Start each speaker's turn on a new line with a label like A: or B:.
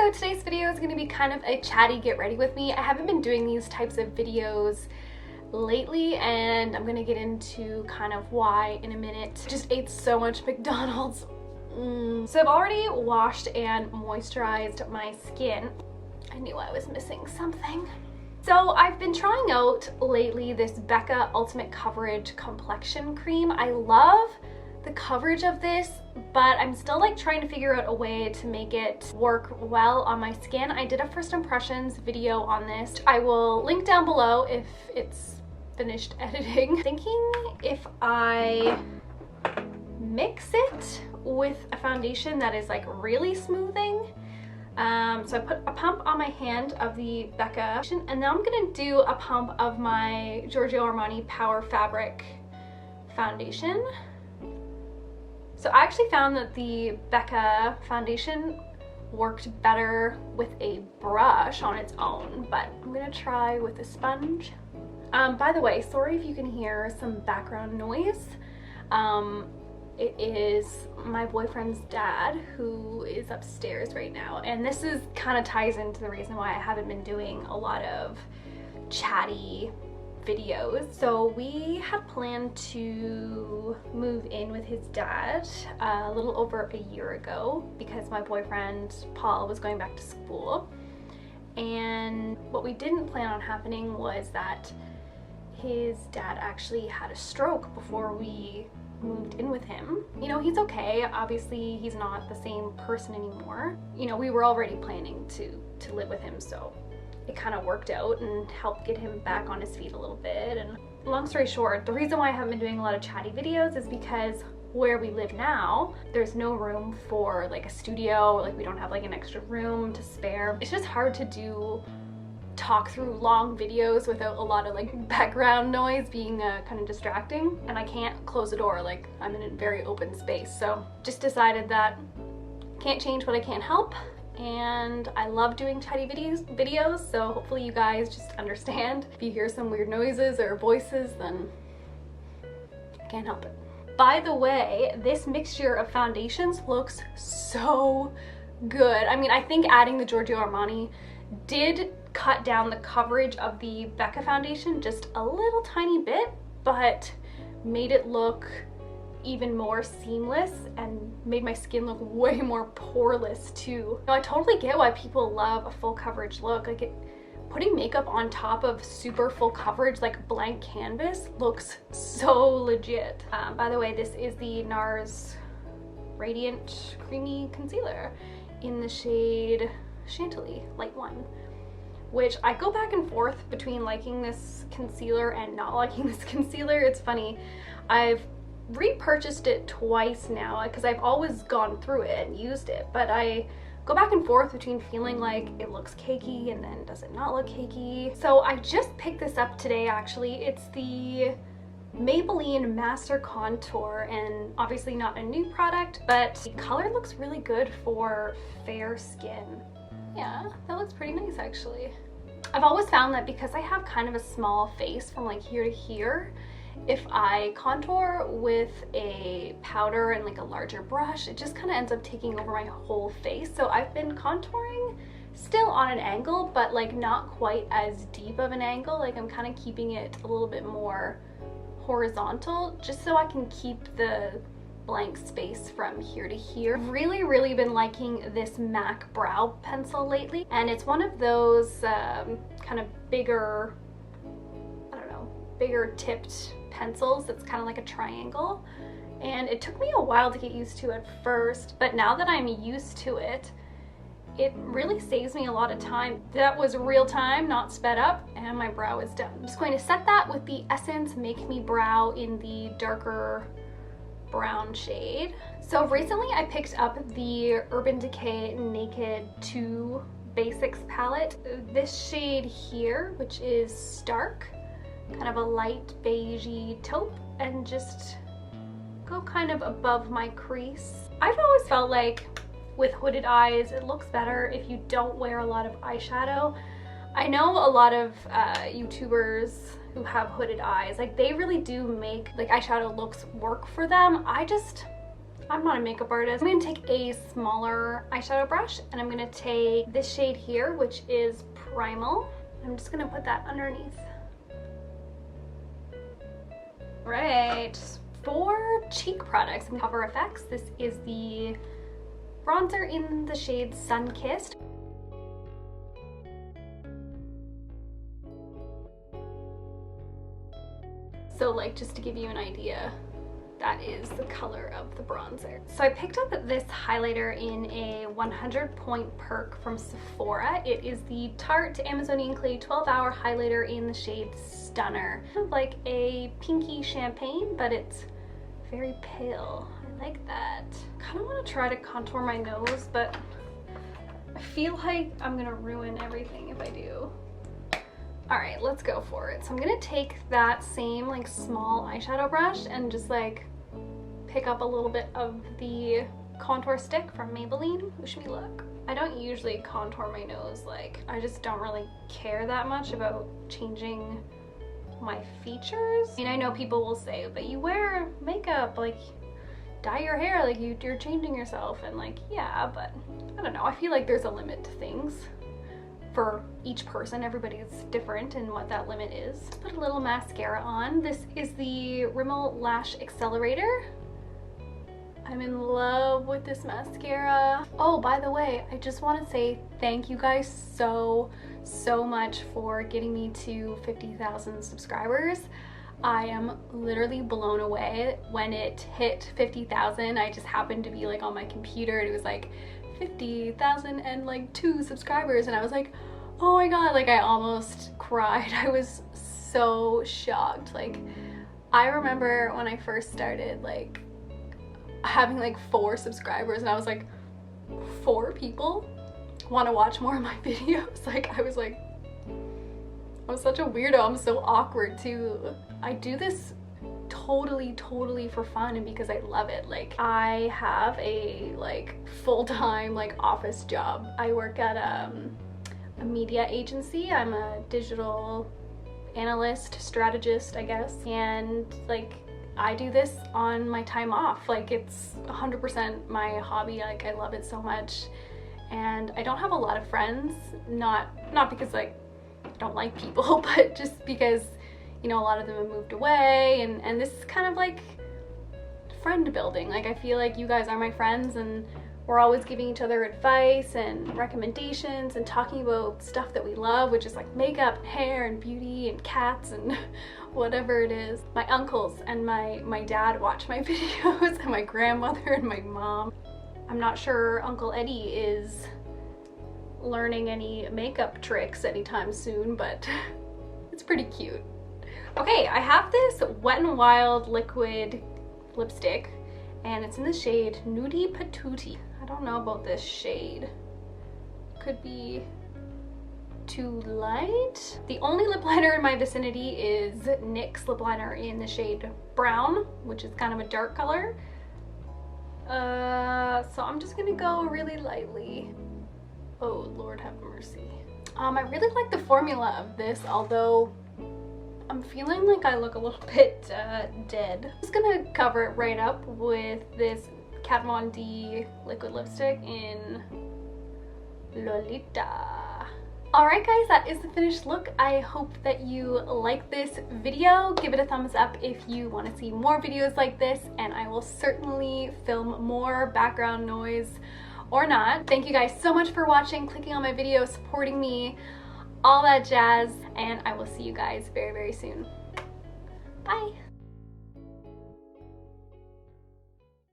A: So today's video is going to be kind of a chatty get ready with me. I haven't been doing these types of videos lately, and I'm going to get into kind of why in a minute. Just ate so much McDonald's. So I've already washed and moisturized my skin. I knew I was missing something. So I've been trying out lately this Becca Ultimate Coverage Complexion Cream. I love the coverage of this, but I'm still like trying to figure out a way to make it work well on my skin. I did a first impressions video on this. I will link down below if it's finished editing. Thinking if I mix it with a foundation that is like really smoothing. So I put a pump on my hand of the Becca, and now I'm gonna do a pump of my Giorgio Armani Power Fabric foundation. So I actually found that the Becca foundation worked better with a brush on its own, but I'm gonna try with a sponge. By the way, sorry if you can hear some background noise. It is my boyfriend's dad who is upstairs right now, and this is kind of ties into the reason why I haven't been doing a lot of chatty videos. So we had planned to move in with his dad a little over a year ago because my boyfriend Paul was going back to school, and what we didn't plan on happening was that his dad actually had a stroke before we moved in with him. You know, he's okay. Obviously, he's not the same person anymore. You know, we were already planning to live with him, so it kind of worked out and helped get him back on his feet a little bit. And long story short, the reason why I haven't been doing a lot of chatty videos is because where we live now, there's no room for like a studio, like we don't have like an extra room to spare. It's just hard to talk through long videos without a lot of like background noise being kind of distracting, and I can't close the door, like I'm in a very open space. So just decided that can't change what I can't help, and I love doing chatty videos, so hopefully you guys just understand. If you hear some weird noises or voices, then I can't help it. By the way, this mixture of foundations looks so good. I mean, I think adding the Giorgio Armani did cut down the coverage of the Becca foundation just a little tiny bit, but made it look even more seamless and made my skin look way more poreless too. Now, I totally get why people love a full coverage look. Like putting makeup on top of super full coverage like blank canvas looks so legit. By the way, this is the NARS Radiant Creamy Concealer in the shade Chantilly, light 1. Which I go back and forth between liking this concealer and not liking this concealer. It's funny, I've repurchased it twice now because I've always gone through it and used it, but I go back and forth between feeling like it looks cakey and then does it not look cakey. So I just picked this up today actually. It's the Maybelline Master Contour, and obviously not a new product, but the color looks really good for fair skin. Yeah, that looks pretty nice actually. I've always found that because I have kind of a small face from like here to here, if I contour with a powder and like a larger brush, it just kind of ends up taking over my whole face. So I've been contouring still on an angle, but like not quite as deep of an angle. Like I'm kind of keeping it a little bit more horizontal just so I can keep the blank space from here to here. Really been liking this MAC brow pencil lately, and it's one of those kind of bigger, I don't know, bigger tipped pencils that's kind of like a triangle, and it took me a while to get used to at first, but now that I'm used to it, it really saves me a lot of time. That was real time, not sped up, and my brow is done. I'm just going to set that with the Essence Make Me Brow in the darker brown shade. So recently I picked up the Urban Decay Naked 2 Basics palette. This shade here, which is Stark, kind of a light beigey taupe, and just go kind of above my crease. I've always felt like with hooded eyes, it looks better if you don't wear a lot of eyeshadow. I know a lot of YouTubers who have hooded eyes, like they really do make like eyeshadow looks work for them. I I'm not a makeup artist. I'm gonna take a smaller eyeshadow brush and I'm gonna take this shade here, which is Rimmel. I'm just gonna put that underneath. Right, for cheek products and Cover Effects, this is the bronzer in the shade Sun-Kissed. So like, just to give you an idea, that is the color of the bronzer. So I picked up this highlighter in a 100 point perk from Sephora. It is the Tarte Amazonian Clay 12-hour highlighter in the shade Stunner. Kind of like a pinky champagne, but it's very pale. I like that. Kind of want to try to contour my nose, but I feel like I'm gonna ruin everything if I do. All right, let's go for it. So I'm gonna take that same like small eyeshadow brush and just like pick up a little bit of the contour stick from Maybelline. Wish me luck. I don't usually contour my nose, like I just don't really care that much about changing my features. I mean, I know people will say, but you wear makeup, like dye your hair, like you're changing yourself, and like, yeah, but I don't know, I feel like there's a limit to things. For each person, everybody's different in what that limit is. Let's put a little mascara on. This is the Rimmel Lash Accelerator. I'm in love with this mascara. Oh, by the way, I just want to say thank you guys so much for getting me to 50,000 subscribers. I am literally blown away. When it hit 50,000, I just happened to be like on my computer and it was like 50,000 and like 2 subscribers, and I was like, oh my god, like I almost cried. I was so shocked. Like, I remember when I first started like having like 4 subscribers and I was like, 4 people want to watch more of my videos? Like, I was like, I'm such a weirdo. I'm so awkward too. I do this totally for fun and because I love it. Like, I have a like full-time like office job. I work at a media agency. I'm a digital analyst, strategist, I guess, and like I do this on my time off. Like, it's 100% my hobby. Like, I love it so much, and I don't have a lot of friends, not because like I don't like people, but just because, you know, a lot of them have moved away, and this is kind of like friend building. Like, I feel like you guys are my friends and we're always giving each other advice and recommendations and talking about stuff that we love, which is like makeup, hair, and beauty, and cats, and whatever it is. My uncles and my dad watch my videos, and my grandmother and my mom. I'm not sure Uncle Eddie is learning any makeup tricks anytime soon, but it's pretty cute. Okay, I have this Wet n Wild liquid lipstick, and it's in the shade Noodie Patootie. I don't know about this shade. Could be too light. The only lip liner in my vicinity is NYX lip liner in the shade Brown, which is kind of a dark color. So I'm just gonna go really lightly. Oh, Lord have mercy. I really like the formula of this, although I'm feeling like I look a little bit dead. I'm just gonna cover it right up with this Kat Von D liquid lipstick in Lolita. Alright guys, that is the finished look. I hope that you like this video. Give it a thumbs up if you want to see more videos like this, and I will certainly film more background noise or not. Thank you guys so much for watching, clicking on my video, supporting me, all that jazz, and I will see you guys very soon. Bye!